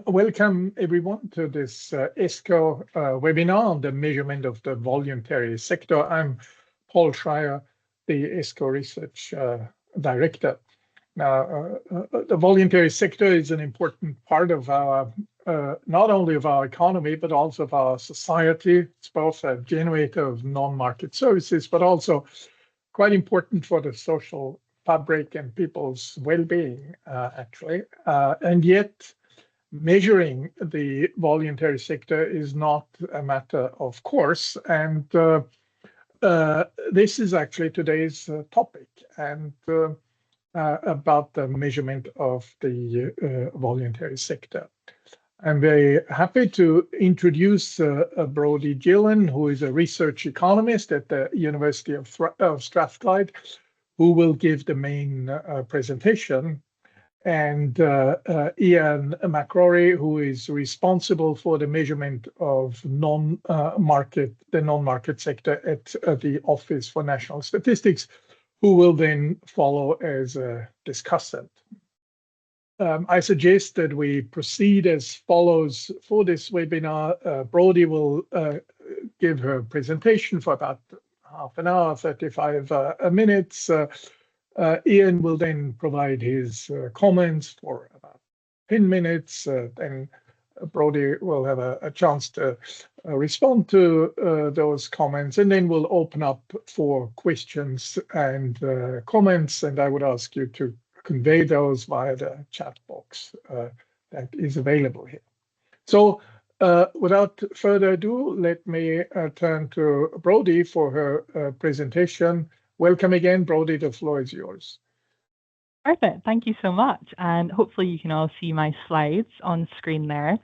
Welcome everyone to this ESCO webinar on the measurement of the voluntary sector. I'm Paul Schreier, the ESCO Research Director. Now, the voluntary sector is an important part of our, not only of our economy, but also of our society. It's both a generator of non-market services, but also quite important for the social fabric and people's well-being, actually. And yet, measuring the voluntary sector is not a matter of course, and this is actually today's topic, and about the measurement of the voluntary sector. I'm very happy to introduce Brodie Gillan, who is a research economist at the University of Strathclyde, who will give the main presentation, and Ian McCrory, who is responsible for the measurement of the non-market sector at the Office for National Statistics, who will then follow as a discussant. I suggest that we proceed as follows for this webinar. Brodie will give her presentation for about half an hour, 35 minutes. Ian will then provide his comments for about 10 minutes. Then Brodie will have a chance to respond to those comments, and then we'll open up for questions and comments, and I would ask you to convey those via the chat box that is available here. So without further ado, let me turn to Brodie for her presentation. Welcome again, Brodie, the floor is yours. Perfect, thank you so much. And hopefully you can all see my slides on screen there.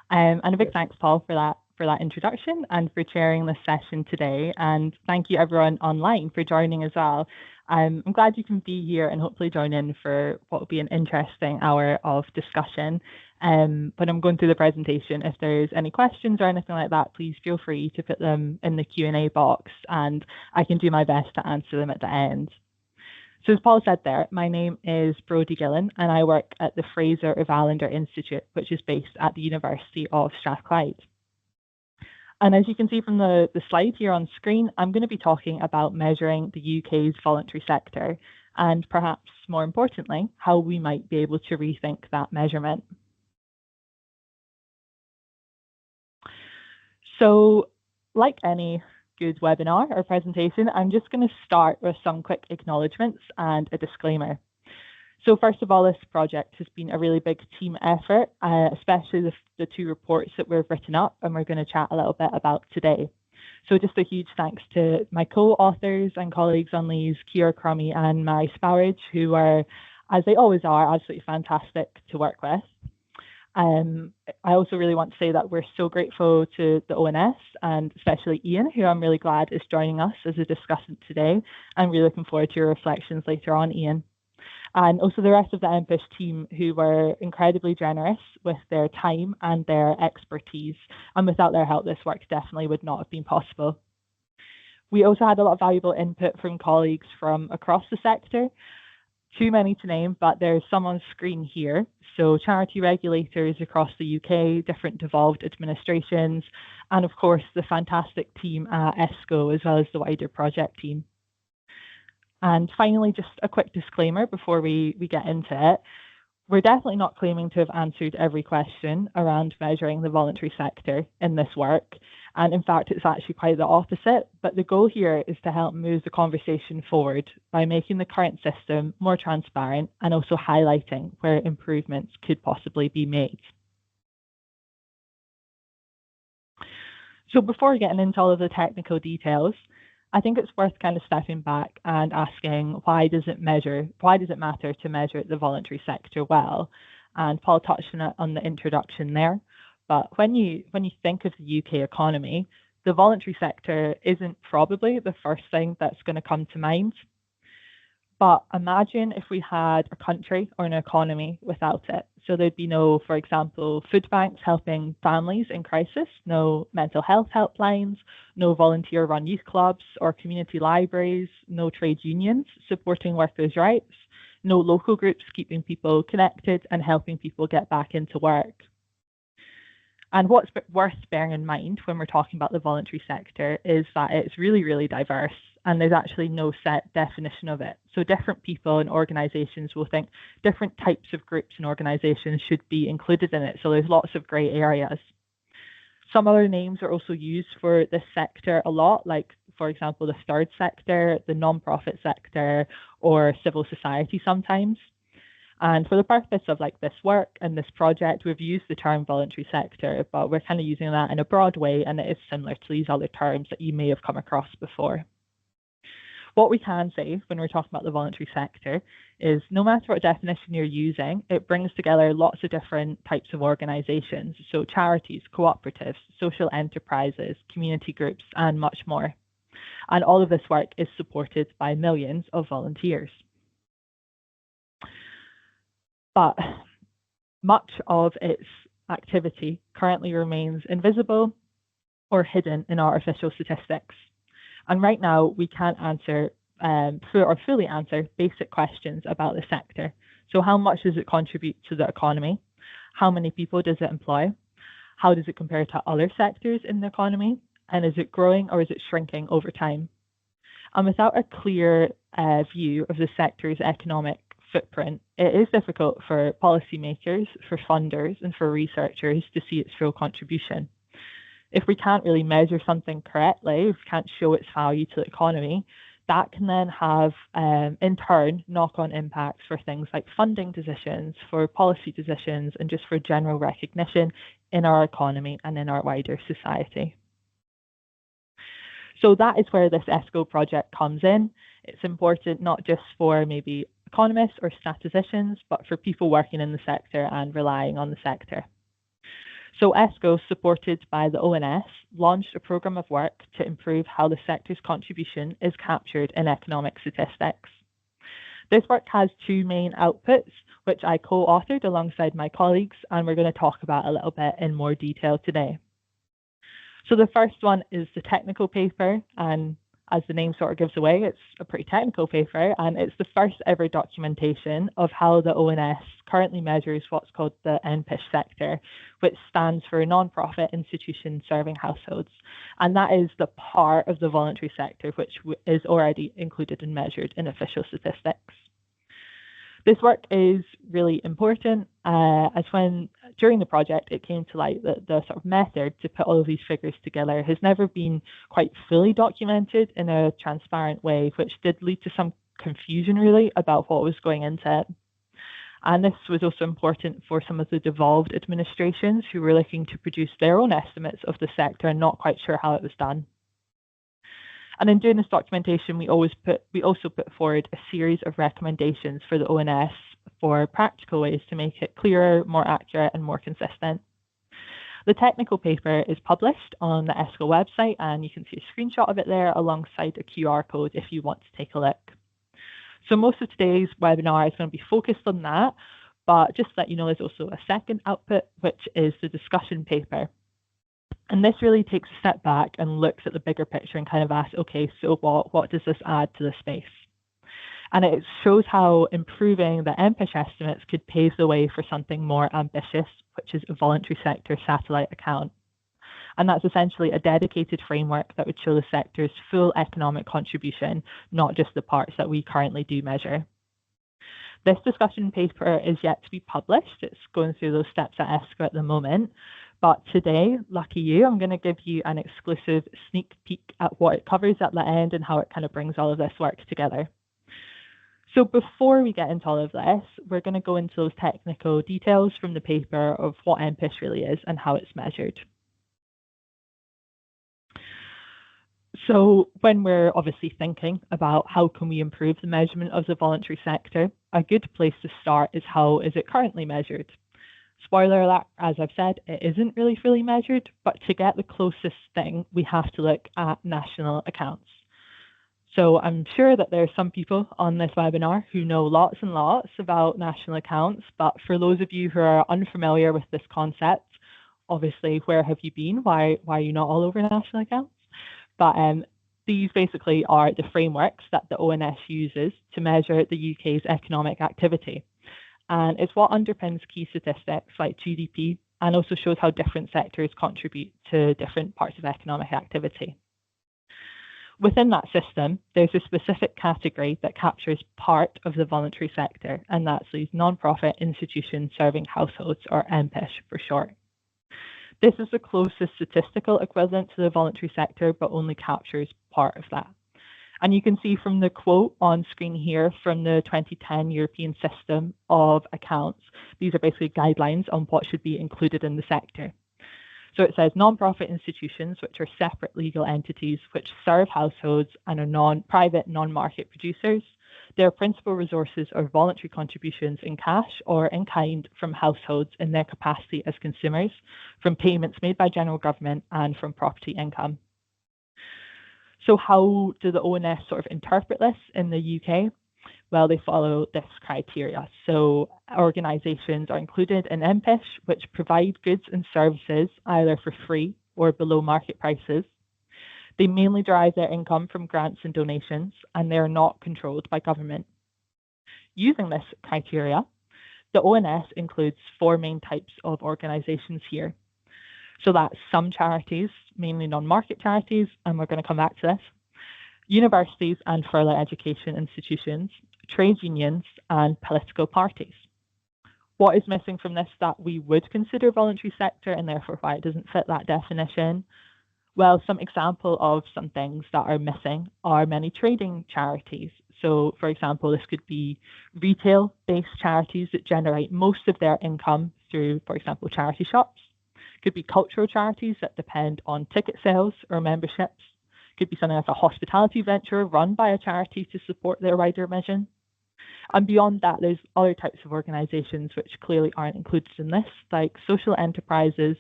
And a big thanks, Paul, for that introduction and for chairing this session today. And thank you everyone online for joining as well. I'm glad you can be here and hopefully join in for what will be an interesting hour of discussion. But I'm going through the presentation. If there's any questions or anything like that, please feel free to put them in the Q&A box, and I can do my best to answer them at the end. So as Paul said there, my name is Brodie Gillan, and I work at the Fraser of Allander Institute, which is based at the University of Strathclyde. And as you can see from the slide here on screen, I'm going to be talking about measuring the UK's voluntary sector, and perhaps more importantly, how we might be able to rethink that measurement. So, like any good webinar or presentation, I'm just going to start with some quick acknowledgements and a disclaimer. So first of all, this project has been a really big team effort, especially the two reports that we've written up and we're going to chat a little bit about today. So just a huge thanks to my co-authors and colleagues on these, Ciara Crummy and Mary Spowridge, who are, as they always are, absolutely fantastic to work with. I also really want to say that we're so grateful to the ONS and especially Ian, who I'm really glad is joining us as a discussant today. I'm really looking forward to your reflections later on, Ian. And also the rest of the NPISH team, who were incredibly generous with their time and their expertise. And without their help, this work definitely would not have been possible. We also had a lot of valuable input from colleagues from across the sector. Too many to name, but there's some on screen here. So charity regulators across the UK, different devolved administrations, and of course the fantastic team at ESCO, as well as the wider project team. And finally, just a quick disclaimer before we get into it. We're definitely not claiming to have answered every question around measuring the voluntary sector in this work. And in fact, it's actually quite the opposite. But the goal here is to help move the conversation forward by making the current system more transparent and also highlighting where improvements could possibly be made. So before getting into all of the technical details, I think it's worth kind of stepping back and asking, why does it matter to measure the voluntary sector well? And Paul touched on it on the introduction there. But when you think of the UK economy, the voluntary sector isn't probably the first thing that's going to come to mind. But imagine if we had a country or an economy without it. So there'd be no, for example, food banks helping families in crisis, no mental health helplines, no volunteer-run youth clubs or community libraries, no trade unions supporting workers' rights, no local groups keeping people connected and helping people get back into work. And what's worth bearing in mind when we're talking about the voluntary sector is that it's really, really diverse, and there's actually no set definition of it. So different people and organisations will think different types of groups and organisations should be included in it. So there's lots of grey areas. Some other names are also used for this sector a lot, like, for example, the third sector, the non-profit sector, or civil society sometimes. And for the purpose of like this work and this project, we've used the term voluntary sector, but we're kind of using that in a broad way, and it is similar to these other terms that you may have come across before. What we can say when we're talking about the voluntary sector is no matter what definition you're using, it brings together lots of different types of organisations, so charities, cooperatives, social enterprises, community groups, and much more. And all of this work is supported by millions of volunteers. But much of its activity currently remains invisible or hidden in our official statistics. And right now, we can't answer or fully answer basic questions about the sector. So how much does it contribute to the economy? How many people does it employ? How does it compare to other sectors in the economy? And is it growing or is it shrinking over time? And without a clear view of the sector's economic footprint, it is difficult for policymakers, for funders, and for researchers to see its full contribution. If we can't really measure something correctly, if we can't show its value to the economy, that can then have, in turn, knock-on impacts for things like funding decisions, for policy decisions, and just for general recognition in our economy and in our wider society. So that is where this ESCO project comes in. It's important not just for maybe economists or statisticians, but for people working in the sector and relying on the sector. So ESCO, supported by the ONS, launched a programme of work to improve how the sector's contribution is captured in economic statistics. This work has two main outputs, which I co-authored alongside my colleagues, and we're going to talk about a little bit in more detail today. So the first one is the technical paper, and as the name sort of gives away, it's a pretty technical paper, and it's the first ever documentation of how the ONS currently measures what's called the NPISH sector, which stands for non-profit institution serving households. And that is the part of the voluntary sector which is already included and measured in official statistics. This work is really important as when, during the project, it came to light that the sort of method to put all of these figures together has never been quite fully documented in a transparent way, which did lead to some confusion really about what was going into it. And this was also important for some of the devolved administrations who were looking to produce their own estimates of the sector and not quite sure how it was done. And in doing this documentation, we also put forward a series of recommendations for the ONS for practical ways to make it clearer, more accurate, and more consistent. The technical paper is published on the ESCO website, and you can see a screenshot of it there alongside a QR code if you want to take a look. So most of today's webinar is going to be focused on that, but just to let you know, there's also a second output, which is the discussion paper. And this really takes a step back and looks at the bigger picture and kind of asks, okay, so what does this add to the space? And it shows how improving the NPISH estimates could pave the way for something more ambitious, which is a voluntary sector satellite account. And that's essentially a dedicated framework that would show the sector's full economic contribution, not just the parts that we currently do measure. This discussion paper is yet to be published. It's going through those steps at ESCO at the moment. But today, lucky you, I'm going to give you an exclusive sneak peek at what it covers at the end and how it kind of brings all of this work together. So before we get into all of this, we're going to go into those technical details from the paper of what NPISH really is and how it's measured. So when we're obviously thinking about how can we improve the measurement of the voluntary sector, a good place to start is how is it currently measured. Spoiler alert, as I've said, it isn't really fully measured, but to get the closest thing, we have to look at national accounts. So I'm sure that there are some people on this webinar who know lots and lots about national accounts, but for those of you who are unfamiliar with this concept, obviously, where have you been? Why are you not all over national accounts? But these basically are the frameworks that the ONS uses to measure the UK's economic activity. And it's what underpins key statistics like GDP, and also shows how different sectors contribute to different parts of economic activity. Within that system, there's a specific category that captures part of the voluntary sector, and that's these non-profit institutions serving households, or NPISH for short. This is the closest statistical equivalent to the voluntary sector, but only captures part of that. And you can see from the quote on screen here from the 2010 European System of Accounts, these are basically guidelines on what should be included in the sector. So it says non-profit institutions, which are separate legal entities which serve households and are private non-market producers. Their principal resources are voluntary contributions in cash or in kind from households in their capacity as consumers, from payments made by general government, and from property income. So how do the ONS sort of interpret this in the UK? Well, they follow this criteria. So organisations are included in NPISH, which provide goods and services either for free or below market prices. They mainly derive their income from grants and donations, and they are not controlled by government. Using this criteria, the ONS includes 4 main types of organisations here. So that's some charities, mainly non-market charities, and we're going to come back to this, universities and further education institutions, trade unions, and political parties. What is missing from this that we would consider voluntary sector, and therefore why it doesn't fit that definition? Well, some example of some things that are missing are many trading charities. So, for example, this could be retail-based charities that generate most of their income through, for example, charity shops. Could be cultural charities that depend on ticket sales or memberships. Could be something like a hospitality venture run by a charity to support their wider mission. And beyond that, there's other types of organisations which clearly aren't included in this, like social enterprises,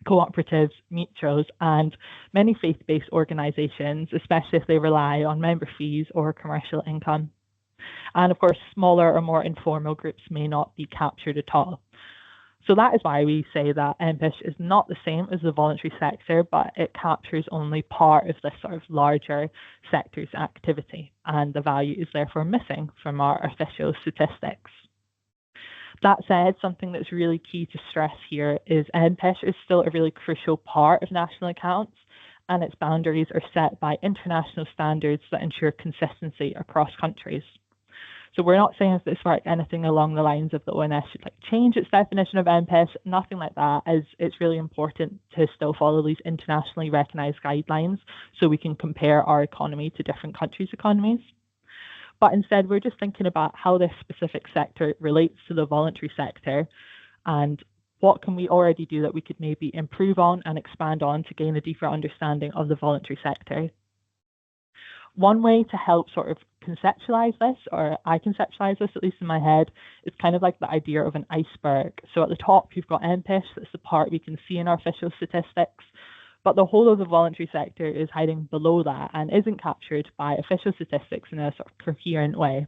cooperatives, mutuals, and many faith-based organisations, especially if they rely on member fees or commercial income. And of course, smaller or more informal groups may not be captured at all. So that is why we say that NPISH is not the same as the voluntary sector, but it captures only part of this sort of larger sector's activity, and the value is therefore missing from our official statistics. That said, something that's really key to stress here is NPISH is still a really crucial part of national accounts, and its boundaries are set by international standards that ensure consistency across countries. So we're not saying if this work anything along the lines of the ONS should change its definition of NPISH, nothing like that, as it's really important to still follow these internationally recognised guidelines so we can compare our economy to different countries' economies. But instead, we're just thinking about how this specific sector relates to the voluntary sector and what can we already do that we could maybe improve on and expand on to gain a deeper understanding of the voluntary sector. One way to help sort of conceptualize this, or I conceptualize this at least in my head, is kind of like the idea of an iceberg. So at the top, you've got NPISH, that's the part we can see in our official statistics, but the whole of the voluntary sector is hiding below that and isn't captured by official statistics in a sort of coherent way.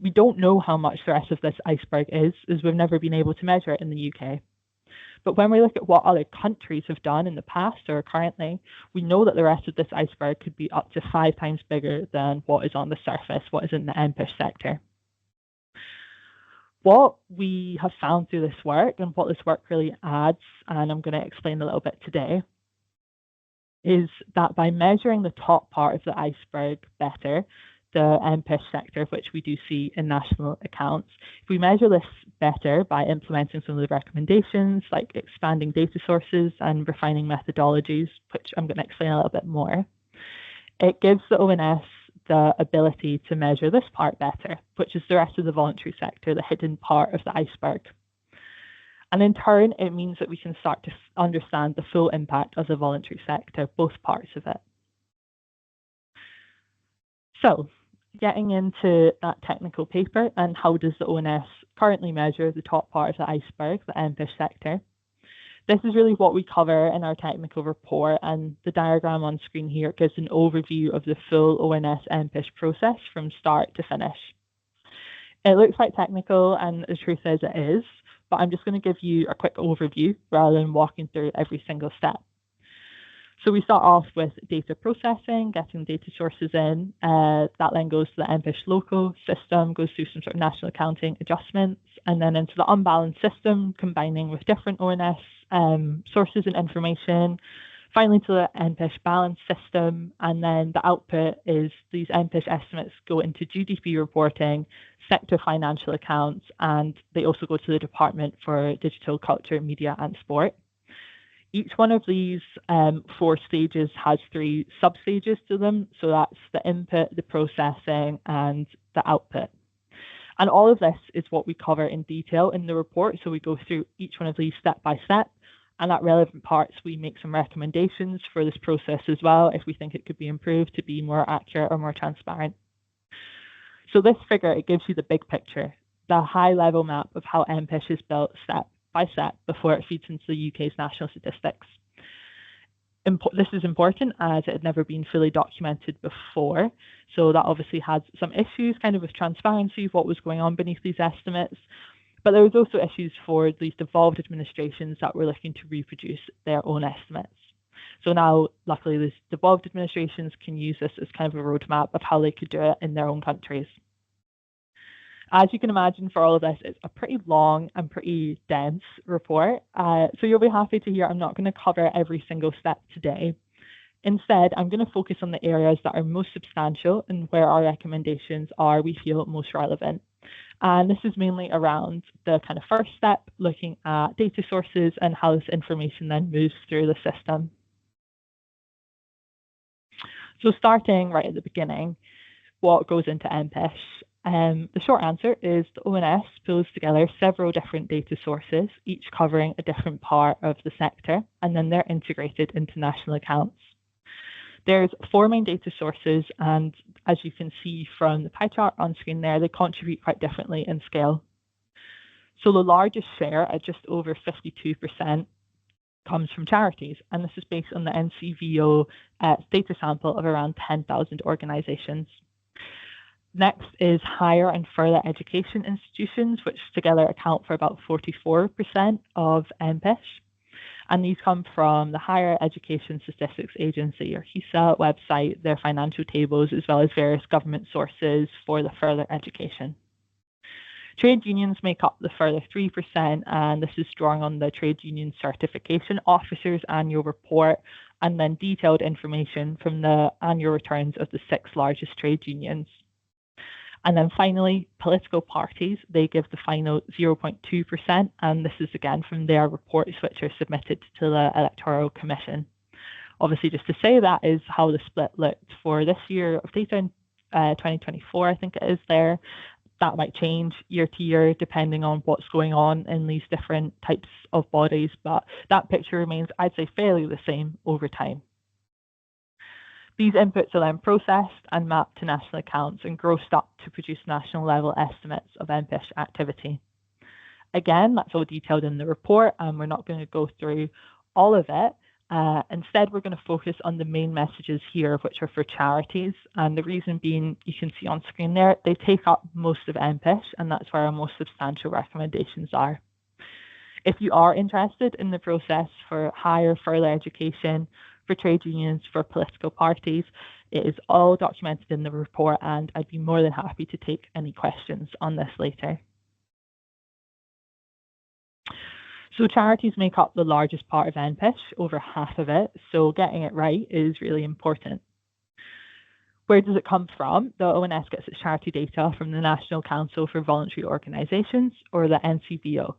We don't know how much the rest of this iceberg is, as we've never been able to measure it in the UK. But when we look at what other countries have done in the past or currently, we know that the rest of this iceberg could be up to 5 times bigger than what is on the surface, what is in the NPISH sector. What we have found through this work, and what this work really adds, and I'm going to explain a little bit today, is that by measuring the top part of the iceberg better, the NPISH sector, which we do see in national accounts, if we measure this better by implementing some of the recommendations, like expanding data sources and refining methodologies, which I'm going to explain a little bit more, it gives the ONS the ability to measure this part better, which is the rest of the voluntary sector, the hidden part of the iceberg. And in turn, it means that we can start to understand the full impact of the voluntary sector, both parts of it. So, getting into that technical paper and how does the ONS currently measure the top part of the iceberg, the NPISH sector. This is really what we cover in our technical report, and the diagram on screen here gives an overview of the full ONS NPISH process from start to finish. It looks quite technical, and the truth is it is, but I'm just going to give you a quick overview rather than walking through every single step. So we start off with data processing, getting data sources in. That then goes to the NPISH local system, goes through some sort of national accounting adjustments, and then into the unbalanced system, combining with different ONS sources and information. Finally to the NPISH balance system, and then the output is these NPISH estimates go into GDP reporting, sector financial accounts, and they also go to the Department for Digital Culture, Media and Sport. Each one of these 4 stages has 3 sub-stages to them. So that's the input, the processing, and the output. And all of this is what we cover in detail in the report. So we go through each one of these step by step. And at relevant parts, we make some recommendations for this process as well, if we think it could be improved to be more accurate or more transparent. So this figure, it gives you the big picture, the high-level map of how NPISH is built step by step before it feeds into the UK's national statistics. This is important as it had never been fully documented before. So that obviously had some issues kind of with transparency of what was going on beneath these estimates. But there was also issues for these devolved administrations that were looking to reproduce their own estimates. So now, luckily, these devolved administrations can use this as kind of a roadmap of how they could do it in their own countries. As you can imagine, for all of this, it's a pretty long and pretty dense report. So you'll be happy to hear I'm not going to cover every single step today. Instead, I'm going to focus on the areas that are most substantial and where our recommendations are, we feel, most relevant. And this is mainly around the kind of first step, looking at data sources and how this information then moves through the system. So starting right at the beginning, what goes into NPISH? The short answer is the ONS pulls together several different data sources, each covering a different part of the sector, and then they're integrated into national accounts. There's 4 main data sources, and as you can see from the pie chart on screen there, they contribute quite differently in scale. So the largest share, at just over 52%, comes from charities, and this is based on the NCVO data sample of around 10,000 organisations. Next is higher and further education institutions, which together account for about 44% of NPISH. And these come from the Higher Education Statistics Agency, or HESA website, their financial tables, as well as various government sources for the further education. Trade unions make up the further 3%, and this is drawing on the Trade Union Certification Officer's annual report, and then detailed information from the annual returns of the 6 largest trade unions. And then finally, political parties, they give the final 0.2%, and this is again from their reports which are submitted to the Electoral Commission. Obviously, just to say that is how the split looked for this year of data in 2024, I think it is there. That might change year to year depending on what's going on in these different types of bodies, but that picture remains, I'd say, fairly the same over time. These inputs are then processed and mapped to national accounts and grossed up to produce national level estimates of NPISH activity. Again, that's all detailed in the report, and we're not going to go through all of it. Instead, we're going to focus on the main messages here, which are for charities. And the reason being, you can see on screen there, they take up most of NPISH, and that's where our most substantial recommendations are. If you are interested in the process for higher further education, for trade unions, for political parties, it is all documented in the report, and I'd be more than happy to take any questions on this later. So charities make up the largest part of NPISH, over half of it, so getting it right is really important. Where does it come from? The ONS gets its charity data from the National Council for Voluntary Organisations, or the NCVO.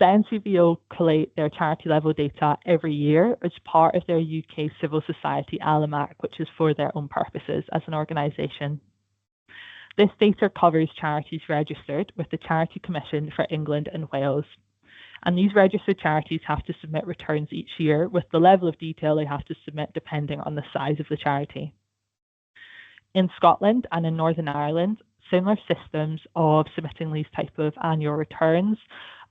The NCVO collate their charity level data every year as part of their UK Civil Society Almanac, which is for their own purposes as an organisation. This data covers charities registered with the Charity Commission for England and Wales. And these registered charities have to submit returns each year with the level of detail they have to submit depending on the size of the charity. In Scotland and in Northern Ireland, similar systems of submitting these type of annual returns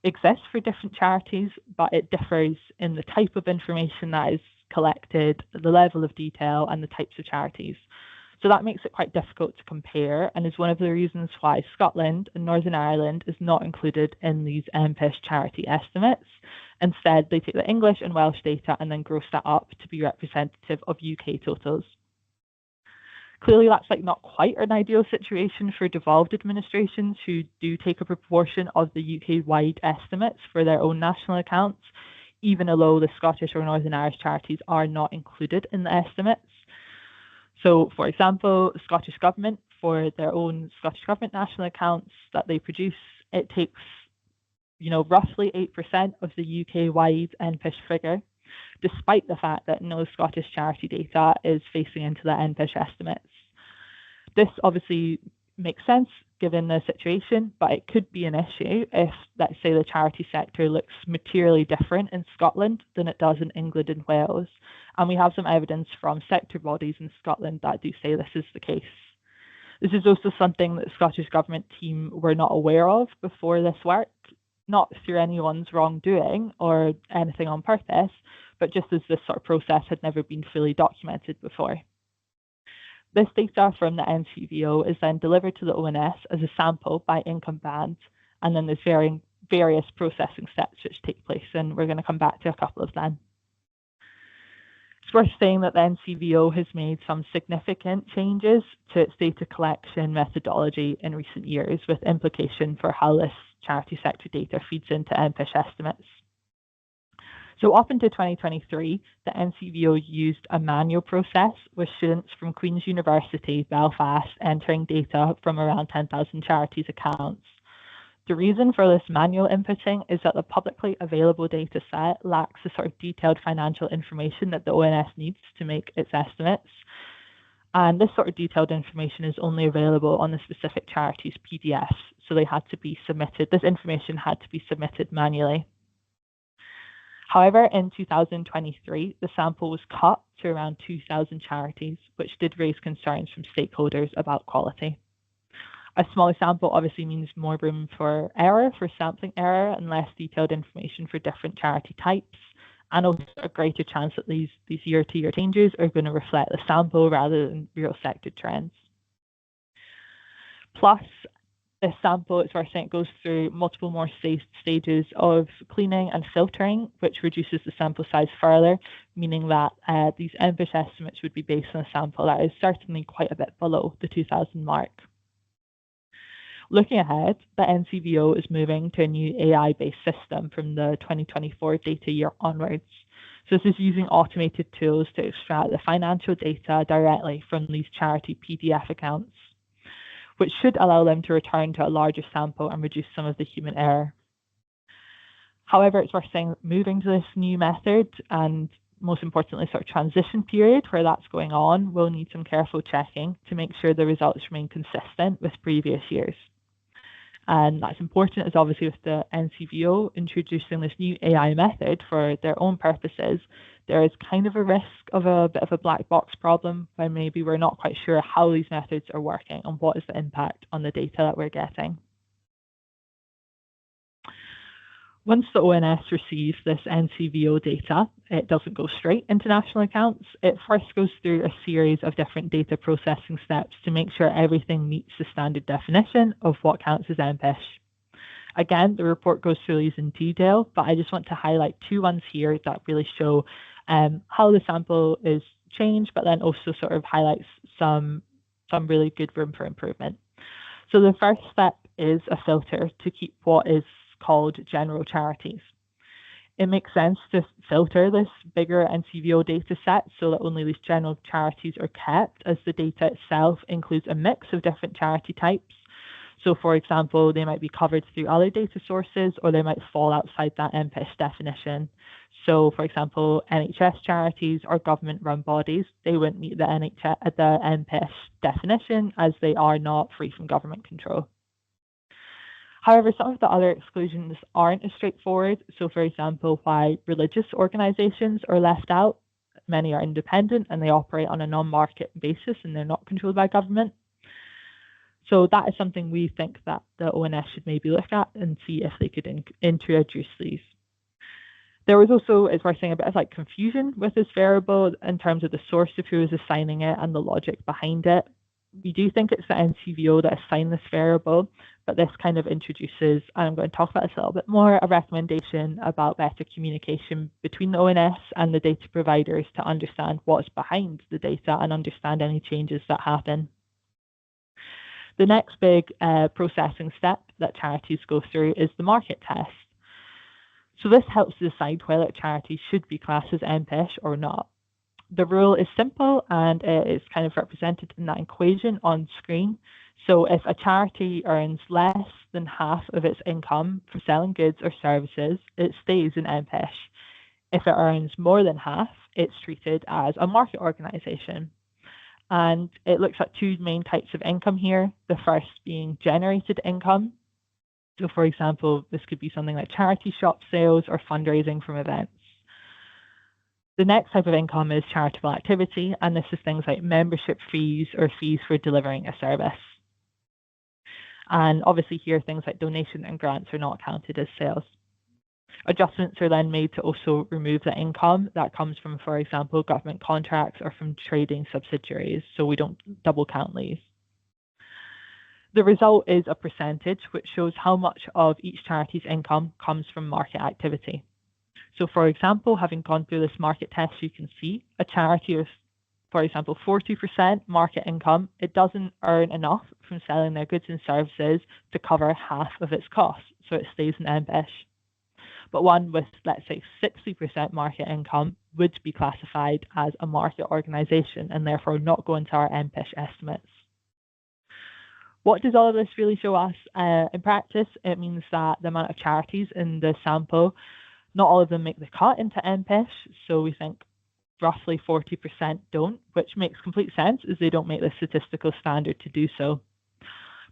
exist for different charities, but it differs in the type of information that is collected, the level of detail, and the types of charities. So that makes it quite difficult to compare and is one of the reasons why Scotland and Northern Ireland is not included in these NPISH charity estimates. Instead, they take the English and Welsh data and then gross that up to be representative of UK totals. Clearly, that's not quite an ideal situation for devolved administrations who do take a proportion of the UK-wide estimates for their own national accounts, even though the Scottish or Northern Irish charities are not included in the estimates. So, for example, the Scottish Government, for their own Scottish Government national accounts that they produce, it takes, roughly 8% of the UK-wide NPISH figure, despite the fact that no Scottish charity data is facing into the NPISH estimates. This obviously makes sense given the situation, but it could be an issue if, let's say, the charity sector looks materially different in Scotland than it does in England and Wales. And we have some evidence from sector bodies in Scotland that do say this is the case. This is also something that the Scottish Government team were not aware of before this work, not through anyone's wrongdoing or anything on purpose, but just as this sort of process had never been fully documented before. This data from the NCVO is then delivered to the ONS as a sample by income band, and then there's various processing steps which take place, and we're going to come back to a couple of them. It's worth saying that the NCVO has made some significant changes to its data collection methodology in recent years, with implication for how this charity sector data feeds into NPISH estimates. So up until 2023, the NCVO used a manual process with students from Queen's University, Belfast, entering data from around 10,000 charities accounts. The reason for this manual inputting is that the publicly available data set lacks the sort of detailed financial information that the ONS needs to make its estimates. And this sort of detailed information is only available on the specific charities' PDFs, so they had to be submitted. This information had to be submitted manually. However, in 2023, the sample was cut to around 2,000 charities, which did raise concerns from stakeholders about quality. A smaller sample obviously means more room for error, for sampling error, and less detailed information for different charity types, and also a greater chance that these year-to-year changes are going to reflect the sample rather than real sector trends. Plus, this sample, it's worth saying, it goes through multiple more stages of cleaning and filtering, which reduces the sample size further, meaning that these NPISH estimates would be based on a sample that is certainly quite a bit below the 2,000 mark. Looking ahead, the NCVO is moving to a new AI-based system from the 2024 data year onwards. So this is using automated tools to extract the financial data directly from these charity PDF accounts, which should allow them to return to a larger sample and reduce some of the human error. However, it's worth saying moving to this new method and most importantly sort of transition period where that's going on will need some careful checking to make sure the results remain consistent with previous years. And that's important as obviously with the NCVO introducing this new AI method for their own purposes, there is kind of a risk of a bit of a black box problem where maybe we're not quite sure how these methods are working and what is the impact on the data that we're getting. Once the ONS receives this NCVO data, it doesn't go straight into national accounts. It first goes through a series of different data processing steps to make sure everything meets the standard definition of what counts as NPISH. Again, the report goes through these in detail, but I just want to highlight two ones here that really show how the sample is changed, but then also sort of highlights some really good room for improvement. So the first step is a filter to keep what is called general charities. It makes sense to filter this bigger NCVO data set so that only these general charities are kept, as the data itself includes a mix of different charity types. So for example, they might be covered through other data sources, or they might fall outside that NPISH definition. So for example, NHS charities or government-run bodies, they wouldn't meet the NPISH definition as they are not free from government control. However, some of the other exclusions aren't as straightforward. So for example, why religious organizations are left out. Many are independent and they operate on a non-market basis and they're not controlled by government. So that is something we think that the ONS should maybe look at and see if they could introduce these. There was also, it's worth saying, a bit of like confusion with this variable in terms of the source of who is assigning it and the logic behind it. We do think it's the NCVO that assigned this variable, but this kind of introduces, and I'm going to talk about this a little bit more, a recommendation about better communication between the ONS and the data providers to understand what's behind the data and understand any changes that happen. The next big processing step that charities go through is the market test. So this helps decide whether charities should be classed as NPISH or not. The rule is simple and it is kind of represented in that equation on screen. So if a charity earns less than half of its income from selling goods or services, it stays in NPISH. If it earns more than half, it's treated as a market organisation. And it looks at two main types of income here, the first being generated income. So for example, this could be something like charity shop sales or fundraising from events. The next type of income is charitable activity, and this is things like membership fees or fees for delivering a service. And obviously here, things like donation and grants are not counted as sales. Adjustments are then made to also remove the income that comes from, for example, government contracts or from trading subsidiaries, so we don't double count these. The result is a percentage which shows how much of each charity's income comes from market activity. So for example, having gone through this market test, you can see a charity of, for example, 40% market income, it doesn't earn enough from selling their goods and services to cover half of its costs, so it stays in NPISH. But one with, let's say, 60% market income would be classified as a market organisation and therefore not go into our NPISH estimates. What does all of this really show us? In practice, it means that the amount of charities in the sample, not all of them make the cut into NPISH, so we think roughly 40% don't, which makes complete sense as they don't make the statistical standard to do so.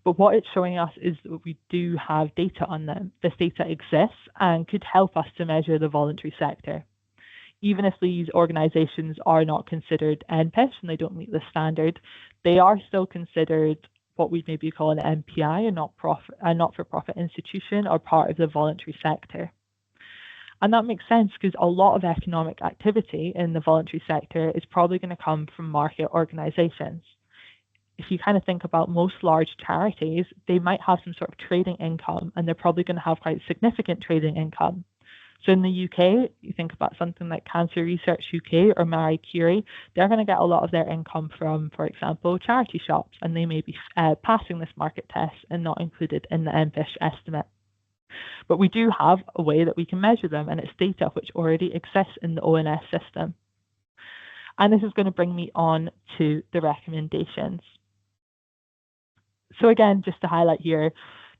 But what it's showing us is that we do have data on them. This data exists and could help us to measure the voluntary sector. Even if these organisations are not considered NPISH and they don't meet the standard, they are still considered what we maybe call an NPI, a not-for-profit institution, or part of the voluntary sector. And that makes sense because a lot of economic activity in the voluntary sector is probably going to come from market organisations. If you kind of think about most large charities, they might have some sort of trading income, and they're probably going to have quite significant trading income. So in the UK, you think about something like Cancer Research UK or Marie Curie, they're going to get a lot of their income from, for example, charity shops, and they may be passing this market test and not included in the NPISH estimate. But we do have a way that we can measure them, and it's data which already exists in the ONS system. And this is going to bring me on to the recommendations. So again, just to highlight here,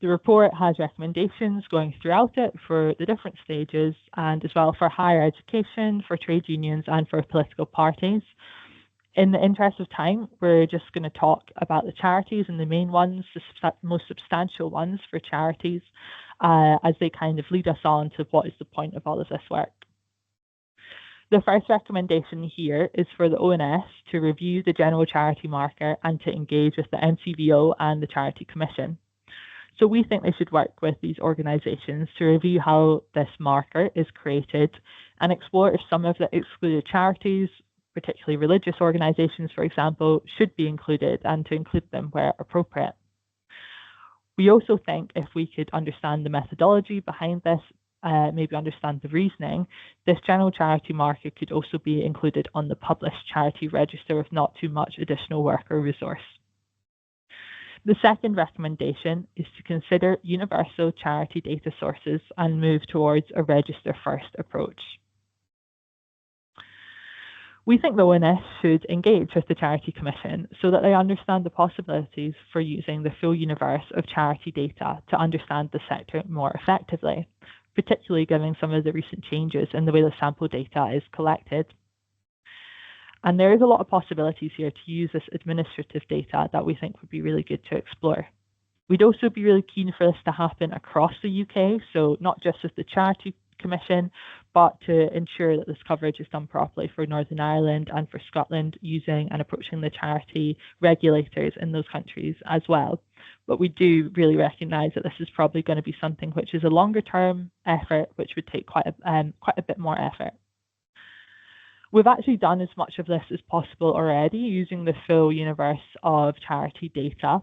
the report has recommendations going throughout it for the different stages, and as well for higher education, for trade unions, and for political parties. In the interest of time, we're just going to talk about the charities and the main ones, the most substantial ones for charities, as they kind of lead us on to what is the point of all of this work. The first recommendation here is for the ONS to review the general charity marker and to engage with the NCVO and the Charity Commission. So we think they should work with these organisations to review how this marker is created and explore if some of the excluded charities, particularly religious organisations, for example, should be included, and to include them where appropriate. We also think if we could understand the methodology behind this, maybe understand the reasoning, this general charity marker could also be included on the published charity register with not too much additional work or resource. The second recommendation is to consider universal charity data sources and move towards a register-first approach. We think the ONS should engage with the Charity Commission so that they understand the possibilities for using the full universe of charity data to understand the sector more effectively, particularly given some of the recent changes in the way the sample data is collected. And there is a lot of possibilities here to use this administrative data that we think would be really good to explore. We'd also be really keen for this to happen across the UK, so not just with the Charity Commission, but to ensure that this coverage is done properly for Northern Ireland and for Scotland, using and approaching the charity regulators in those countries as well. But we do really recognise that this is probably going to be something which is a longer term effort, which would take quite a bit more effort. We've actually done as much of this as possible already using the full universe of charity data,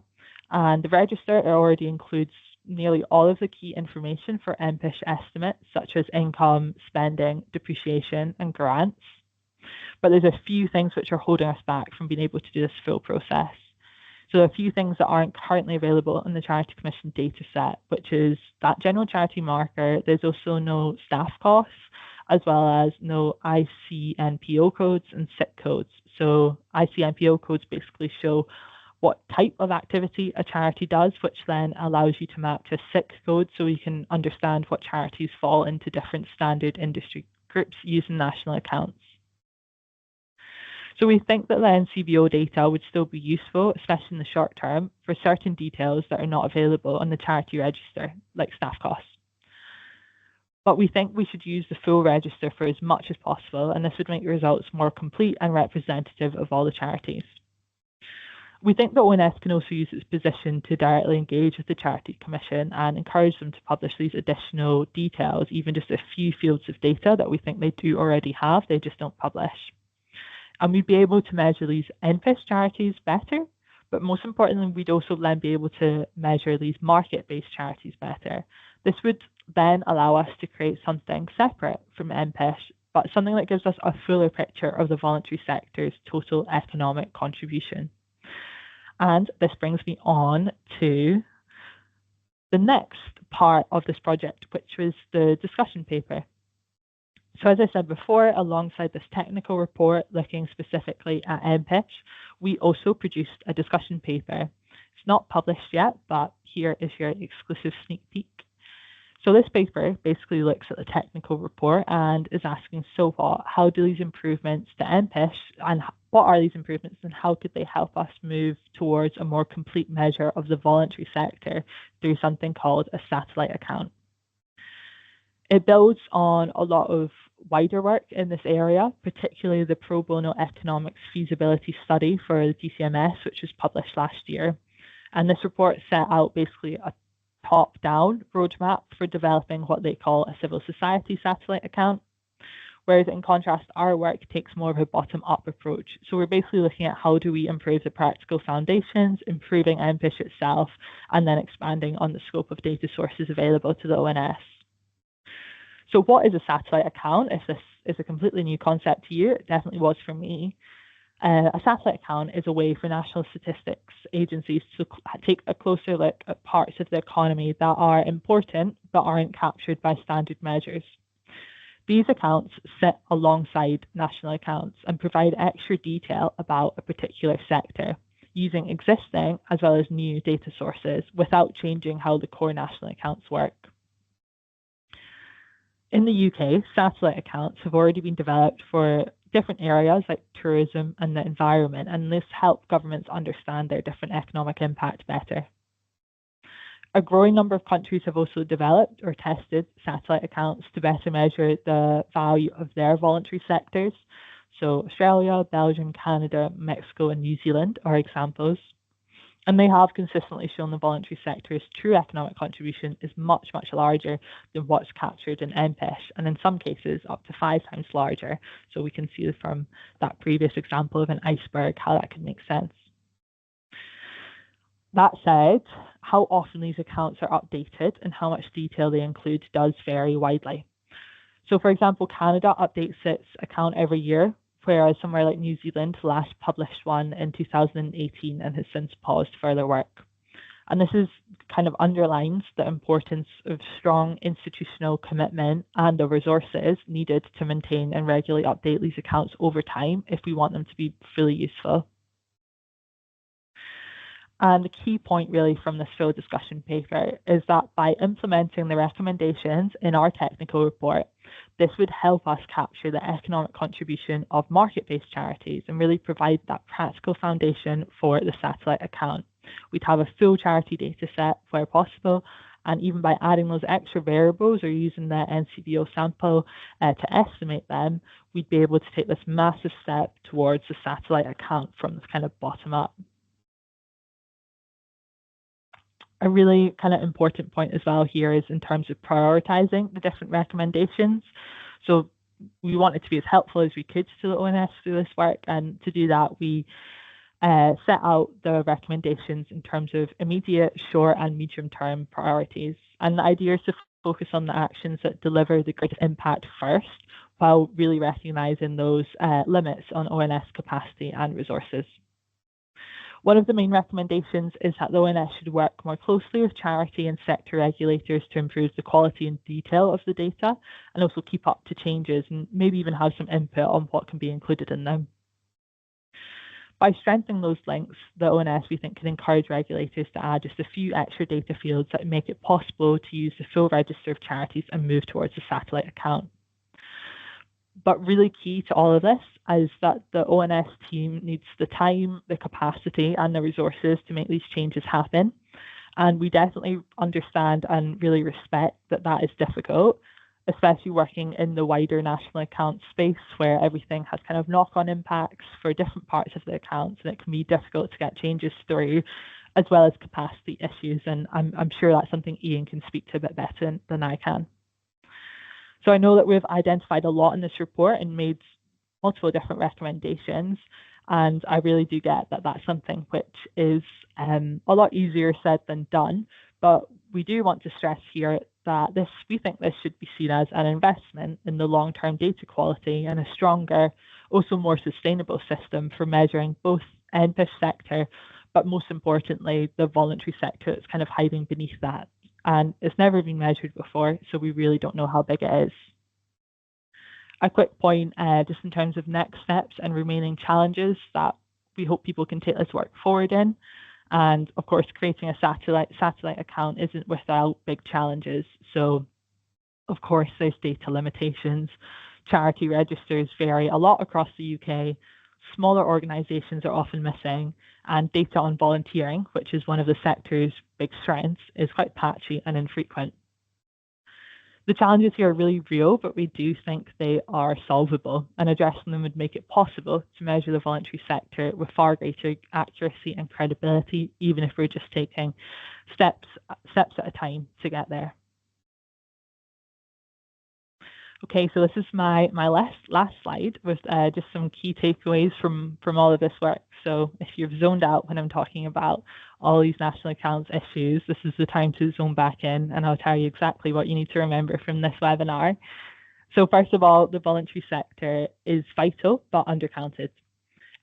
and the register already includes nearly all of the key information for NPISH estimates, such as income, spending, depreciation, and grants. But there's a few things which are holding us back from being able to do this full process. So there are a few things that aren't currently available in the Charity Commission data set, which is that general charity marker. There's also no staff costs, as well as no ICNPO codes and SIC codes. So ICNPO codes basically show what type of activity a charity does, which then allows you to map to a SIC code so you can understand what charities fall into different standard industry groups using national accounts. So we think that the NCBO data would still be useful, especially in the short term, for certain details that are not available on the charity register, like staff costs. But we think we should use the full register for as much as possible, and this would make the results more complete and representative of all the charities. We think that ONS can also use its position to directly engage with the Charity Commission and encourage them to publish these additional details, even just a few fields of data that we think they do already have, they just don't publish. And we'd be able to measure these NPISH charities better, but most importantly, we'd also then be able to measure these market-based charities better. This would then allow us to create something separate from NPISH, but something that gives us a fuller picture of the voluntary sector's total economic contribution. And this brings me on to the next part of this project, which was the discussion paper. So as I said before, alongside this technical report looking specifically at NPISH, we also produced a discussion paper. It's not published yet, but here is your exclusive sneak peek. So this paper basically looks at the technical report and is asking, so what, how do these improvements to NPISH, and what are these improvements and how could they help us move towards a more complete measure of the voluntary sector through something called a satellite account? It builds on a lot of wider work in this area, particularly the pro bono economics feasibility study for the DCMS, which was published last year. And this report set out basically a top-down roadmap for developing what they call a civil society satellite account, whereas in contrast, our work takes more of a bottom-up approach. So we're basically looking at how do we improve the practical foundations, improving NPISH itself, and then expanding on the scope of data sources available to the ONS. So what is a satellite account? If this is a completely new concept to you, it definitely was for me. A satellite account is a way for national statistics agencies to take a closer look at parts of the economy that are important but aren't captured by standard measures. These accounts sit alongside national accounts and provide extra detail about a particular sector, using existing as well as new data sources without changing how the core national accounts work. In the UK, satellite accounts have already been developed for different areas like tourism and the environment, and this helps governments understand their different economic impact better. A growing number of countries have also developed or tested satellite accounts to better measure the value of their voluntary sectors. So Australia, Belgium, Canada, Mexico, and New Zealand are examples. And they have consistently shown the voluntary sector's true economic contribution is much, much larger than what's captured in NPISH, and in some cases up to 5 times larger. So we can see from that previous example of an iceberg how that could make sense. That said, how often these accounts are updated and how much detail they include does vary widely. So for example, Canada updates its account every year, whereas somewhere like New Zealand last published one in 2018 and has since paused further work. And this is kind of underlines the importance of strong institutional commitment and the resources needed to maintain and regularly update these accounts over time if we want them to be fully useful. And the key point really from this full discussion paper is that by implementing the recommendations in our technical report, this would help us capture the economic contribution of market-based charities and really provide that practical foundation for the satellite account. We'd have a full charity data set where possible, And even by adding those extra variables or using the NCBO sample to estimate them, we'd be able to take this massive step towards the satellite account from this kind of bottom up. A really kind of important point as well here is in terms of prioritizing the different recommendations. So we wanted to be as helpful as we could to the ONS through this work, and to do that we set out the recommendations in terms of immediate, short and medium term priorities. And the idea is to focus on the actions that deliver the greatest impact first, while really recognising those limits on ONS capacity and resources. One of the main recommendations is that the ONS should work more closely with charity and sector regulators to improve the quality and detail of the data, and also keep up to changes and maybe even have some input on what can be included in them. By strengthening those links, the ONS, we think, can encourage regulators to add just a few extra data fields that make it possible to use the full register of charities and move towards a satellite account. But really key to all of this is that the ONS team needs the time, the capacity and the resources to make these changes happen. And we definitely understand and really respect that that is difficult, especially working in the wider national account space where everything has kind of knock-on impacts for different parts of the accounts, and it can be difficult to get changes through, as well as capacity issues. And I'm sure that's something Ian can speak to a bit better than I can. So I know that we've identified a lot in this report and made multiple different recommendations, and I really do get that that's something which is a lot easier said than done. But we do want to stress here that we think this should be seen as an investment in the long-term data quality and a stronger, also more sustainable system for measuring both NPISH sector, but most importantly, the voluntary sector that's kind of hiding beneath that. And it's never been measured before, so we really don't know how big it is. A quick point, just in terms of next steps and remaining challenges that we hope people can take this work forward in. And of course, creating a satellite account isn't without big challenges. So of course, there's data limitations. Charity registers vary a lot across the UK. Smaller organisations are often missing, and data on volunteering, which is one of the sector's big strengths, is quite patchy and infrequent. The challenges here are really real, but we do think they are solvable, and addressing them would make it possible to measure the voluntary sector with far greater accuracy and credibility, even if we're just taking steps at a time to get there. Okay, so this is my last slide with just some key takeaways from all of this work. So if you've zoned out when I'm talking about all these national accounts issues, this is the time to zone back in, and I'll tell you exactly what you need to remember from this webinar. So first of all, the voluntary sector is vital but undercounted.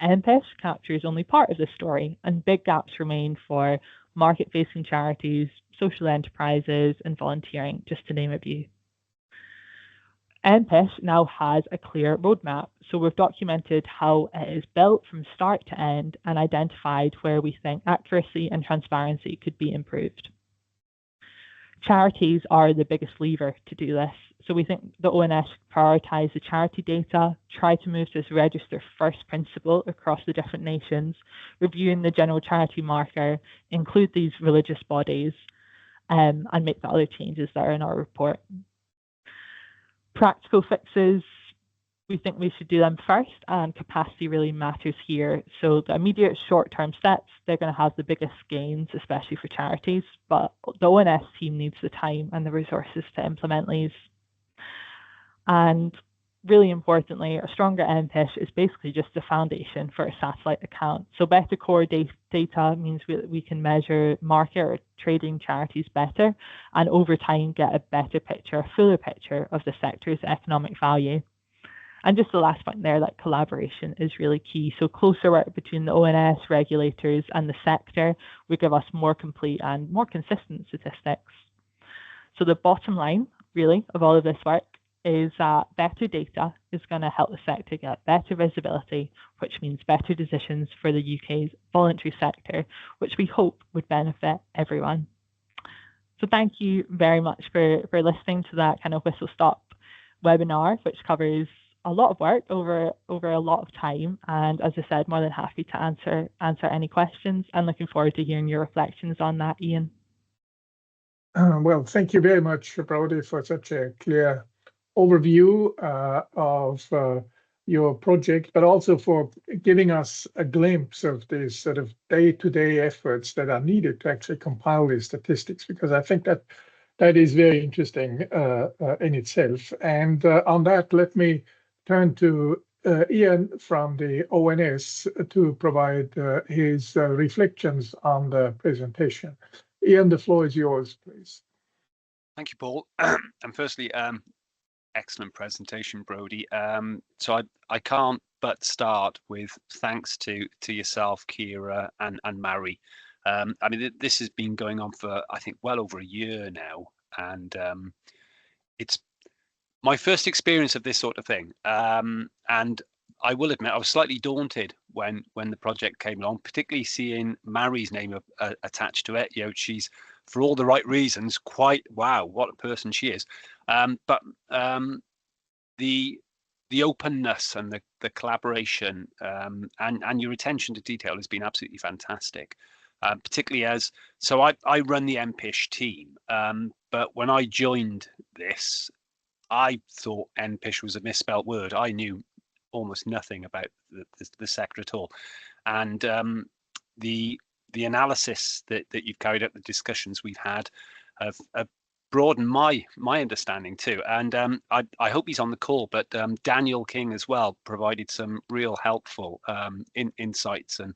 NPISH captures only part of the story, and big gaps remain for market-facing charities, social enterprises, and volunteering, just to name a few. NPISH now has a clear roadmap, so we've documented how it is built from start to end and identified where we think accuracy and transparency could be improved. Charities are the biggest lever to do this, so we think the ONS should prioritise the charity data, try to move to this register first principle across the different nations, reviewing the general charity marker, include these religious bodies, and make the other changes that are in our report. Practical fixes, we think we should do them first, and capacity really matters here. So the immediate short-term steps, they're going to have the biggest gains, especially for charities, but the ONS team needs the time and the resources to implement these. And really importantly, a stronger NPISH is basically just the foundation for a satellite account. So better core data means we can measure market or trading charities better, and over time get a better picture, a fuller picture of the sector's economic value. And just the last point there, that collaboration is really key. So closer work between the ONS, regulators and the sector will give us more complete and more consistent statistics. So the bottom line, really, of all of this work is that better data is going to help the sector get better visibility, which means better decisions for the UK's voluntary sector, which we hope would benefit everyone. So thank you very much for listening to that kind of whistle-stop webinar, which covers a lot of work over a lot of time. And as I said, more than happy to answer any questions, and looking forward to hearing your reflections on that, Ian. Well, thank you very much, Brodie, for such a clear overview of your project, but also for giving us a glimpse of these sort of day-to-day efforts that are needed to actually compile these statistics, because I think that that is very interesting in itself. And on that, let me turn to Ian from the ONS to provide his reflections on the presentation. Ian, the floor is yours, please. Thank you, Paul. And firstly, excellent presentation, Brodie. So I can't but start with thanks to yourself, Kira, and Mary. I mean, this has been going on for, I think, well over a year now, and it's my first experience of this sort of thing. And I will admit, I was slightly daunted when the project came along, particularly seeing Mary's name attached to it. You know, she's, for all the right reasons, quite, wow, what a person she is. But the openness and the collaboration and your attention to detail has been absolutely fantastic. Particularly as, so I run the NPISH team, but when I joined this, I thought NPISH was a misspelt word. I knew almost nothing about the sector at all, and the analysis that you've carried out, the discussions we've had, have broadened my understanding too. And I hope he's on the call, but Daniel King as well provided some real helpful insights and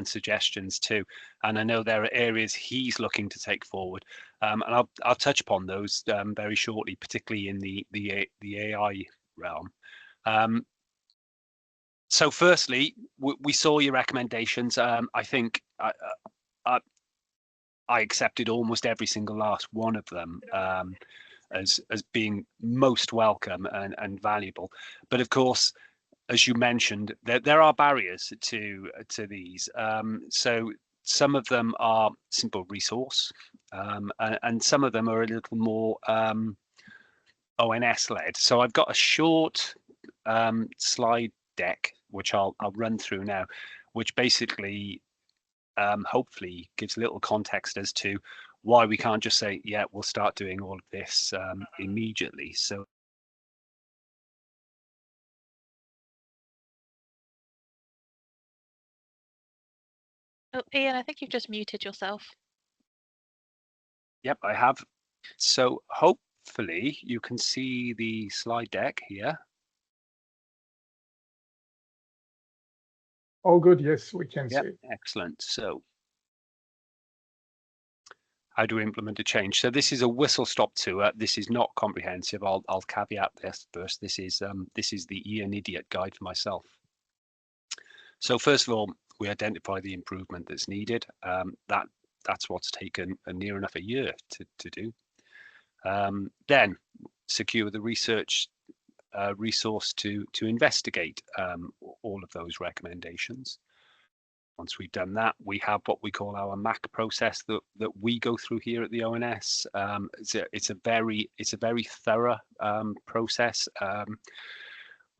suggestions too. And I know there are areas he's looking to take forward, and I'll touch upon those very shortly, particularly in the AI realm. So firstly, we saw your recommendations. I think I accepted almost every single last one of them as being most welcome and valuable. But of course, as you mentioned, there are barriers to these. So some of them are simple resource, and some of them are a little more ONS led. So I've got a short slide deck which I'll run through now, which basically hopefully gives a little context as to why we can't just say, yeah, we'll start doing all of this immediately. So Oh, Ian, I think you've just muted yourself. Yep, I have. So hopefully you can see the slide deck here. Oh, good. Yes, we can Yep, see. excellent. So how do we implement a change? So this is a whistle-stop tour. This is not comprehensive. I'll caveat this first. This is the Ian Idiot guide for myself. So first of all, we identify the improvement that's needed. That's what's taken near enough a year to do. Then secure the research resource to investigate all of those recommendations. Once we've done that, we have what we call our MAC process that we go through here at the ONS. It's a very thorough process.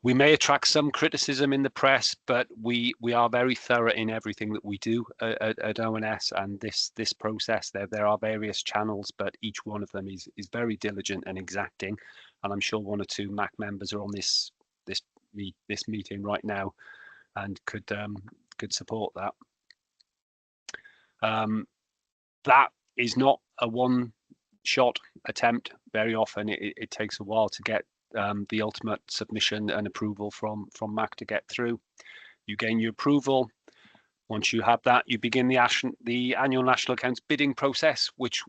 We may attract some criticism in the press, but we are very thorough in everything that we do at ONS. And this process, there are various channels, but each one of them is very diligent and exacting. And I'm sure one or two MAC members are on this meeting right now, and could support that. That is not a one-shot attempt. Very often, it takes a while to get the ultimate submission and approval from MAC to get through. You gain your approval. Once you have that, you begin the annual national accounts bidding process, which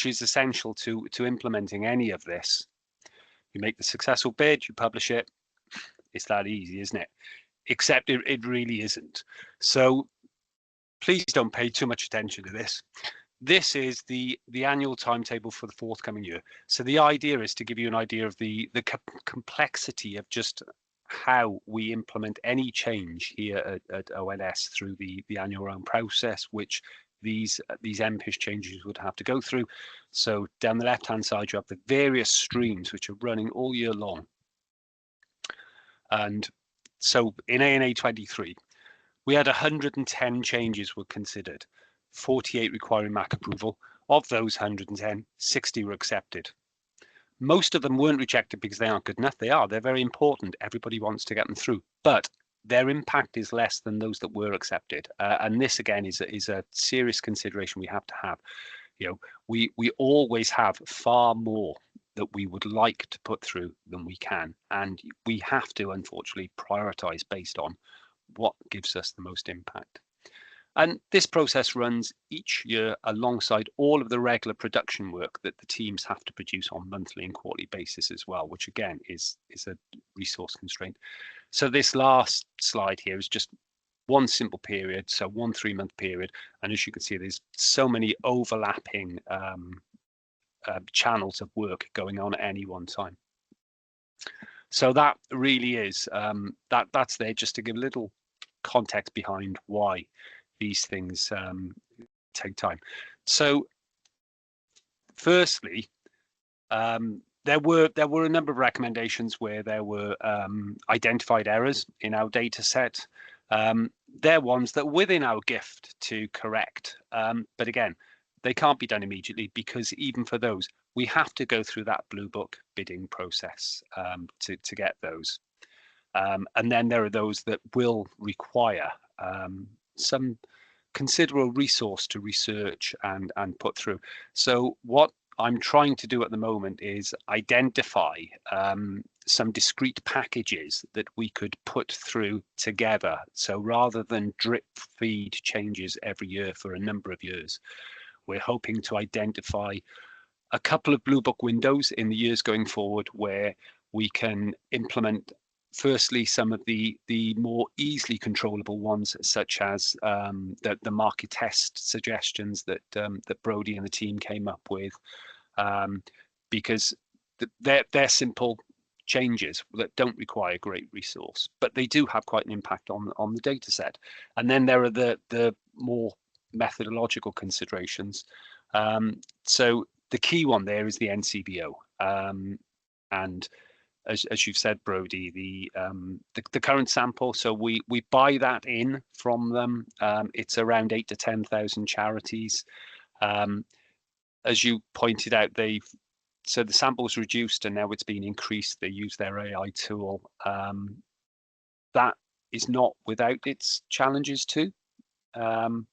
is essential to implementing any of this. You make the successful bid, you publish it. It's that easy, isn't it? Except it really isn't. So please don't pay too much attention to this. This is the annual timetable for the forthcoming year. So the idea is to give you an idea of the complexity of just how we implement any change here at ONS through the annual round process, which these NPISH changes would have to go through. So down the left-hand side, you have the various streams which are running all year long. And so in ANA 23, we had 110 changes were considered, 48 requiring MAC approval. Of those 110, 60 were accepted. Most of them weren't rejected because they aren't good enough. They are. They're very important. Everybody wants to get them through, but their impact is less than those that were accepted. And this again is a serious consideration we have to have. You know, we always have far more that we would like to put through than we can, and we have to unfortunately prioritize based on what gives us the most impact. And this process runs each year alongside all of the regular production work that the teams have to produce on monthly and quarterly basis as well, which again is a resource constraint. So this last slide here is just one simple period, so 1 3-month period. And as you can see, there's so many overlapping channels of work going on at any one time. So that really is, that's there just to give a little context behind why these things take time. So firstly, there were a number of recommendations where there were identified errors in our data set. They're ones that are within our gift to correct. But again, they can't be done immediately because even for those, we have to go through that Blue Book bidding process to get those. And then there are those that will require some considerable resource to research and put through. So what I'm trying to do at the moment is identify some discrete packages that we could put through together. So rather than drip feed changes every year for a number of years, we're hoping to identify a couple of Blue Book windows in the years going forward where we can implement firstly some of the more easily controllable ones, such as the market test suggestions that that Brodie and the team came up with, because they're simple changes that don't require great resource, but they do have quite an impact on the data set. And then there are the more methodological considerations. So the key one there is the NCBO, and as you've said, Brodie, the current sample. So we buy that in from them. It's around 8,000 to 10,000 charities. As you pointed out, so the sample's reduced and now it's been increased. They use their AI tool. That is not without its challenges too, and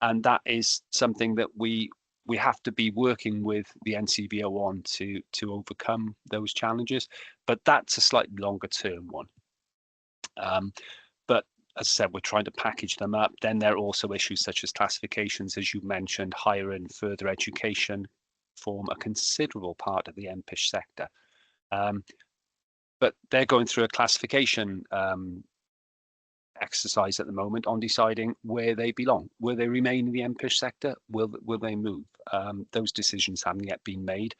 that is something that we have to be working with the NCBO on to overcome those challenges, but that's a slightly longer term one. But as I said, we're trying to package them up. Then there are also issues such as classifications, as you mentioned. Higher and further education form a considerable part of the NPISH sector. But they're going through a classification exercise at the moment on deciding where they belong. Will they remain in the NPISH sector? Will they move? Those decisions haven't yet been made.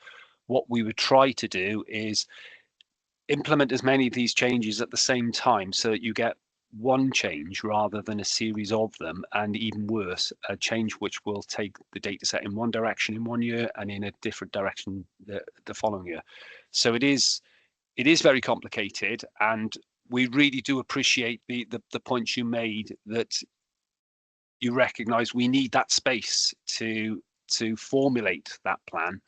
What we would try to do is implement as many of these changes at the same time so that you get one change rather than a series of them, and even worse, a change which will take the data set in one direction in one year and in a different direction the following year. So it is very complicated, and we really do appreciate the points you made, that you recognise we need that space to formulate that plan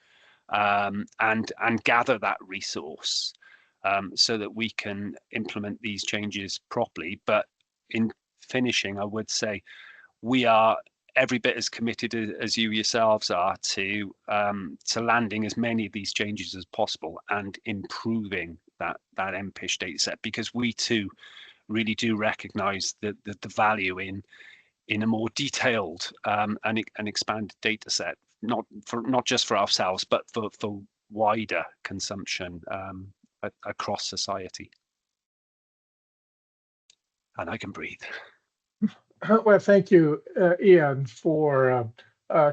and gather that resource so that we can implement these changes properly. But in finishing, I would say we are every bit as committed as you yourselves are to landing as many of these changes as possible and improving that NPISH data set, because we too really do recognise the value in a more detailed and expanded data set, not just for ourselves, but for wider consumption across society. And I can breathe. Well, thank you, Ian, for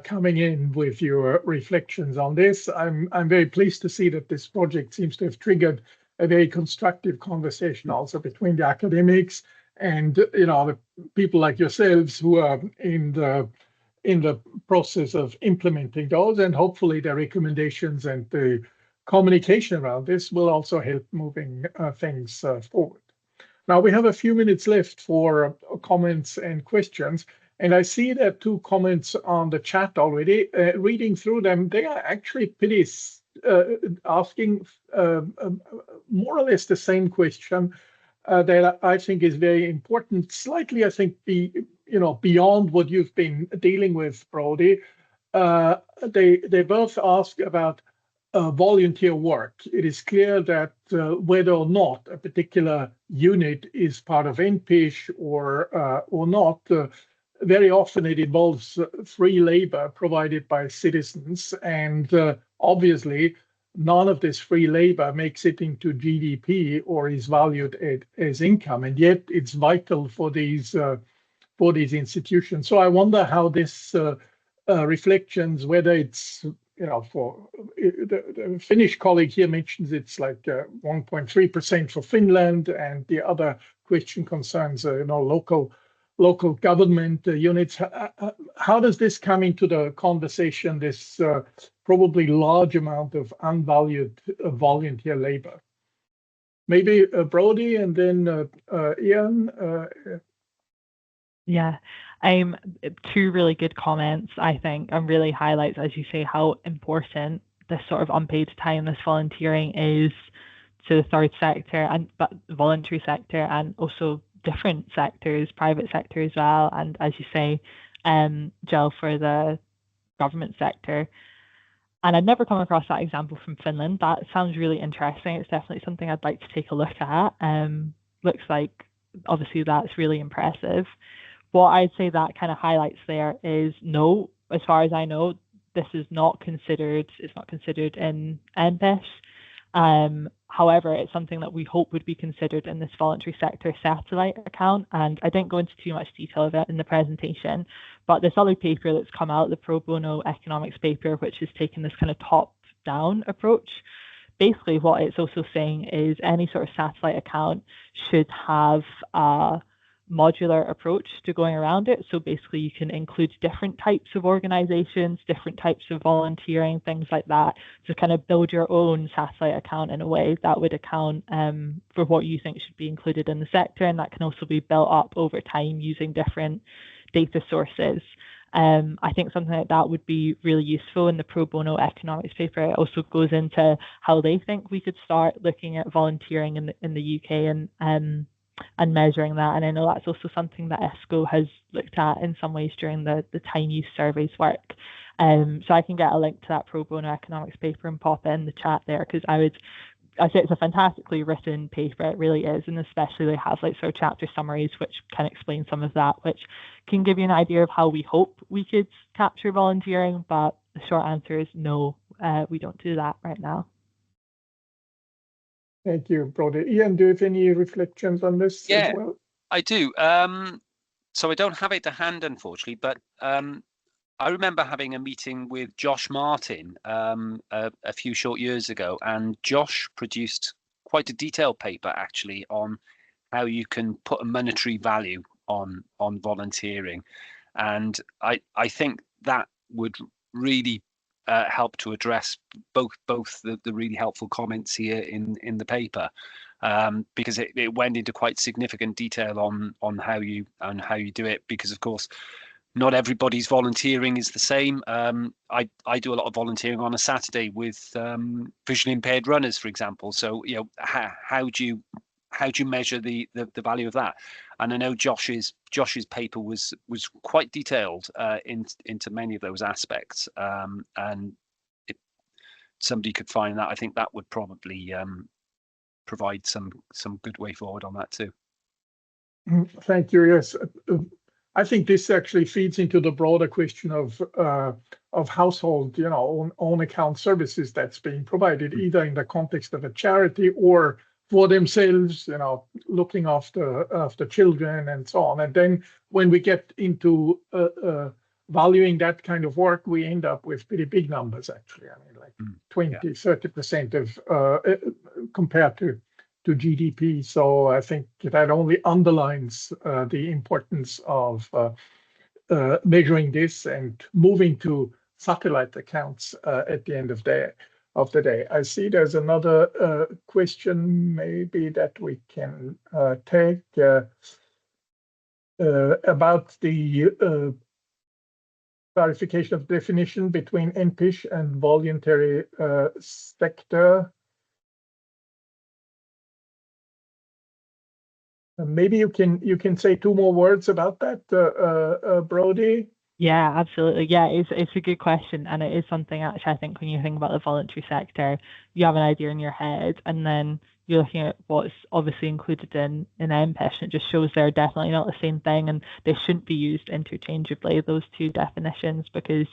coming in with your reflections on this. I'm very pleased to see that this project seems to have triggered a very constructive conversation also between the academics and the people like yourselves who are in the process of implementing those, and hopefully the recommendations and the communication around this will also help moving things forward. Now we have a few minutes left for comments and questions, And I see there are 2 comments on the chat already. Reading through them, they are actually pretty asking more or less the same question that I think is very important. Slightly, I think, beyond what you've been dealing with, Brodie. They both ask about volunteer work. It is clear that whether or not a particular unit is part of NPISH or not, very often it involves free labor provided by citizens, and obviously none of this free labor makes it into GDP or is valued as income, and yet it's vital for these institutions. So I wonder how this reflections, whether it's for the Finnish colleague here mentions it's like 1.3% for Finland, and the other question concerns local government units. How does this come into the conversation, this probably large amount of unvalued volunteer labor? Maybe Brodie and then Ian. Yeah, 2 really good comments, I think, and really highlights, as you say, how important this sort of unpaid time, this volunteering is to the third sector but voluntary sector, and also different sectors, private sector as well, and as you say, Jill, for the government sector. And I'd never come across that example from Finland. That sounds really interesting. It's definitely something I'd like to take a look at. Looks like obviously that's really impressive. What I'd say that kind of highlights there is no, as far as I know, this is not considered, it's not considered in NPISH. However, it's something that we hope would be considered in this voluntary sector satellite account. And I didn't go into too much detail of it in the presentation, but this other paper that's come out, the pro bono economics paper, which has taken this kind of top-down approach, basically what it's also saying is any sort of satellite account should have a modular approach to going around it. So basically you can include different types of organizations, different types of volunteering, things like that, to kind of build your own satellite account in a way that would account for what you think should be included in the sector, and that can also be built up over time using different data sources. I think something like that would be really useful. In the pro bono economics paper, it also goes into how they think we could start looking at volunteering in the UK and measuring that. And I know that's also something that ESCO has looked at in some ways during the time use surveys work. So I can get a link to that pro bono economics paper and pop it in the chat there, because I say it's a fantastically written paper, it really is, and especially they have like sort of chapter summaries which can explain some of that, which can give you an idea of how we hope we could capture volunteering. But the short answer is no, we don't do that right now. Thank you, Brodie. Ian, do you have any reflections on this as well? I do. So I don't have it to hand, unfortunately, but I remember having a meeting with Josh Martin a few short years ago, and Josh produced quite a detailed paper actually on how you can put a monetary value on volunteering, and I think that would really help to address both the really helpful comments here in the paper, because it went into quite significant detail on how you do it, because of course not everybody's volunteering is the same. I do a lot of volunteering on a Saturday with visually impaired runners, for example. So how do you measure the value of that? And I know Josh's paper was quite detailed into many of those aspects. And if somebody could find that, I think that would probably provide some good way forward on that too. Thank you. Yes. I think this actually feeds into the broader question of household, own account services that's being provided either in the context of a charity or for themselves, looking after children and so on. And then when we get into valuing that kind of work, we end up with pretty big numbers, actually. I mean, like 20-30% of compared to GDP. So I think that only underlines the importance of measuring this and moving to satellite accounts at the end of the day. I see there's another question maybe that we can take. about the clarification of definition between NPISH and voluntary sector. Maybe you can say 2 more words about that, Brodie. Yeah, absolutely. Yeah, it's a good question, and it is something actually I think when you think about the voluntary sector, you have an idea in your head, and then you're looking at what's obviously included in NPISH, and it just shows they're definitely not the same thing, and they shouldn't be used interchangeably, those two definitions, because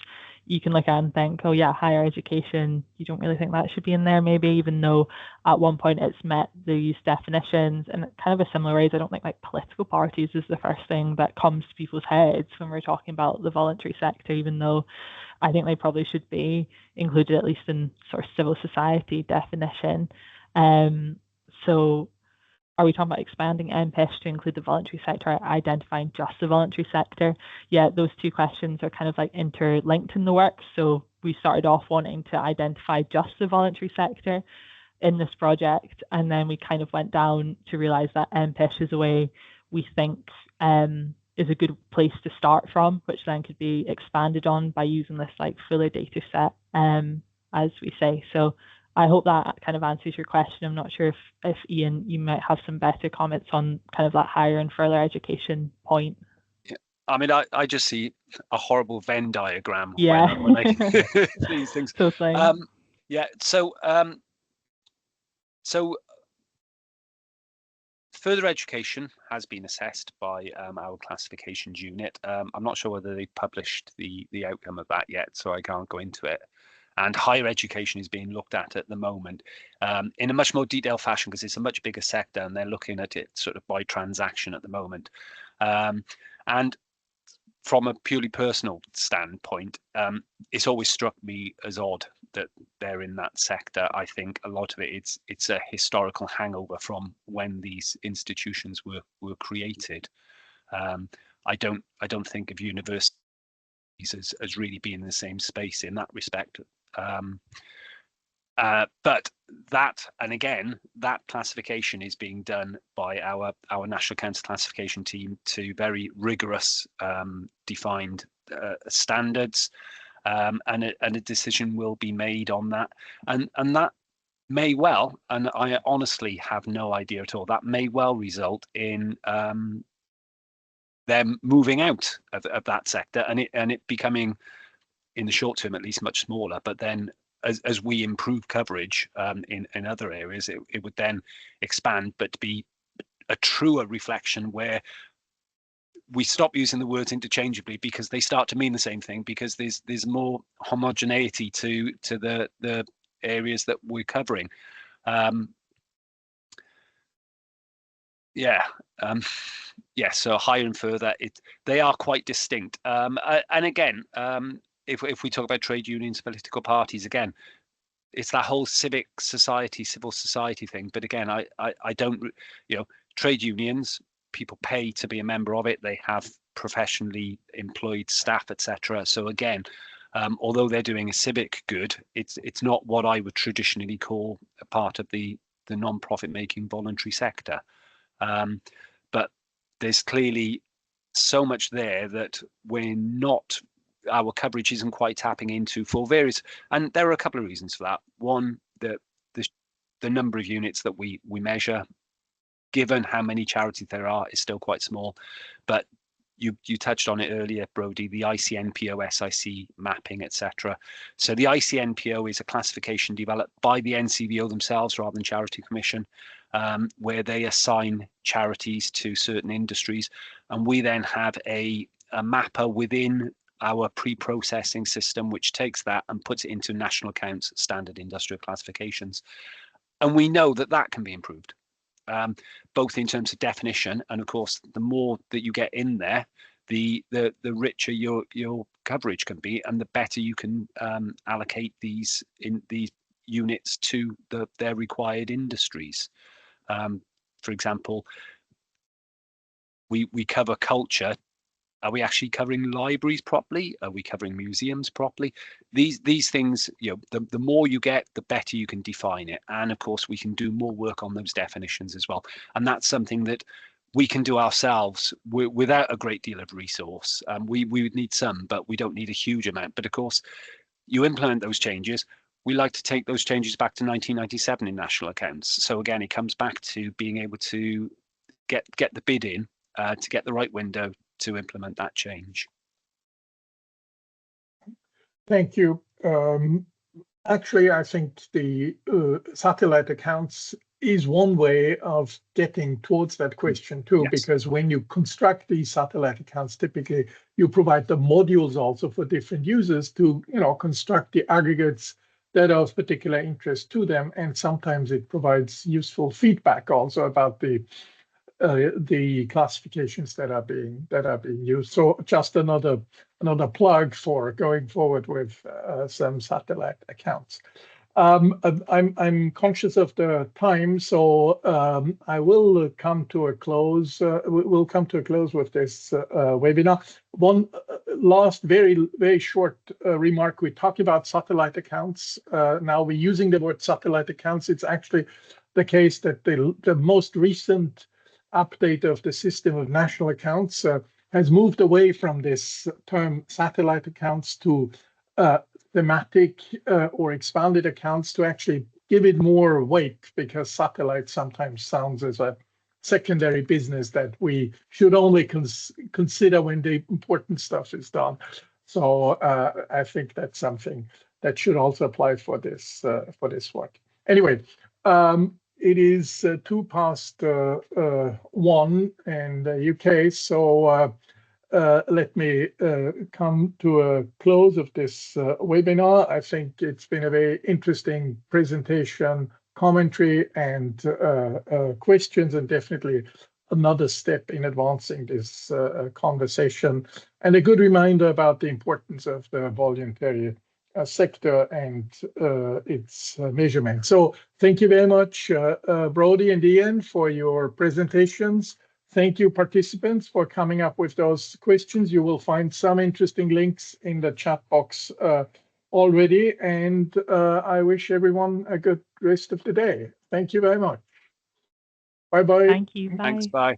you can look at it and think, oh yeah, higher education, you don't really think that should be in there, maybe, even though at one point it's met these definitions. And kind of a similar ways, I don't think like political parties is the first thing that comes to people's heads when we're talking about the voluntary sector, even though I think they probably should be included at least in sort of civil society definition. So are we talking about expanding NPISH to include the voluntary sector, or identifying just the voluntary sector? Yeah, those two questions are kind of like interlinked in the work. So we started off wanting to identify just the voluntary sector in this project, and then we kind of went down to realize that NPISH is a way we think is a good place to start from, which then could be expanded on by using this like fuller data set, as we say. So I hope that kind of answers your question. I'm not sure if Ian, you might have some better comments on kind of that higher and further education point. Yeah. I mean, I just see a horrible Venn diagram Yeah. when I these things. Totally. Yeah. So further education has been assessed by our classifications unit. I'm not sure whether they published the outcome of that yet, so I can't go into it. And higher education is being looked at the moment in a much more detailed fashion, because it's a much bigger sector and they're looking at it sort of by transaction at the moment. And from a purely personal standpoint, it's always struck me as odd that they're in that sector. I think a lot of it, it's a historical hangover from when these institutions were created. I don't think of universities as really being in the same space in that respect. But that, and again, that classification is being done by our National Council classification team to very rigorous, defined standards, and a decision will be made on that. And that may well, and I honestly have no idea at all, that may well result in them moving out of that sector, and it becoming, in the short term at least, much smaller. But then as we improve coverage in other areas, it would then expand, but to be a truer reflection where we stop using the words interchangeably, because they start to mean the same thing, because there's more homogeneity to the areas that we're covering. So higher and further, they are quite distinct. And again, if we talk about trade unions, political parties, again, it's that whole civil society thing. But again, I don't, trade unions, people pay to be a member of it. They have professionally employed staff, etc. So again, although they're doing a civic good, it's not what I would traditionally call a part of the non-profit making voluntary sector. But there's clearly so much there that our coverage isn't quite tapping into for various, and there are a couple of reasons for that. One, the number of units that we measure, given how many charities there are, is still quite small. But you touched on it earlier, Brodie, the ICNPO, SIC mapping, etc. So the ICNPO is a classification developed by the NCVO themselves rather than Charity Commission, where they assign charities to certain industries, and we then have a mapper within our pre-processing system which takes that and puts it into national accounts standard industrial classifications. And we know that can be improved, both in terms of definition, and of course the more that you get in there, the richer your coverage can be, and the better you can allocate these units to their required industries. For example, we cover culture. Are we actually covering libraries properly? Are we covering museums properly? These things, the more you get, the better you can define it. And of course, we can do more work on those definitions as well. And that's something that we can do ourselves without a great deal of resource. We would need some, but we don't need a huge amount. But of course, you implement those changes. We like to take those changes back to 1997 in national accounts. So again, it comes back to being able to get the bid in to get the right window to implement that change. Thank you. Actually, I think the satellite accounts is one way of getting towards that question too, Yes. because when you construct these satellite accounts, typically you provide the modules also for different users to, construct the aggregates that are of particular interest to them, and sometimes it provides useful feedback also about the classifications that are being used. So just another plug for going forward with some satellite accounts. I'm conscious of the time, so I will come to a close. We'll come to a close with this webinar. One last very short remark. We talk about satellite accounts. Now we're using the word satellite accounts. It's actually the case that the most recent update of the system of national accounts has moved away from this term satellite accounts to thematic or expanded accounts, to actually give it more weight, because satellite sometimes sounds as a secondary business that we should only consider when the important stuff is done. So I think that's something that should also apply for this work. Anyway, it is 1:02 in the UK, so let me come to a close of this webinar. I think it's been a very interesting presentation, commentary, and questions, and definitely another step in advancing this conversation, and a good reminder about the importance of the voluntary sector and its measurement. So thank you very much, Brodie and Ian, for your presentations. Thank you, participants, for coming up with those questions. You will find some interesting links in the chat box already, and I wish everyone a good rest of the day. Thank you very much. Bye-bye. Thank you. Bye. Thanks. Bye.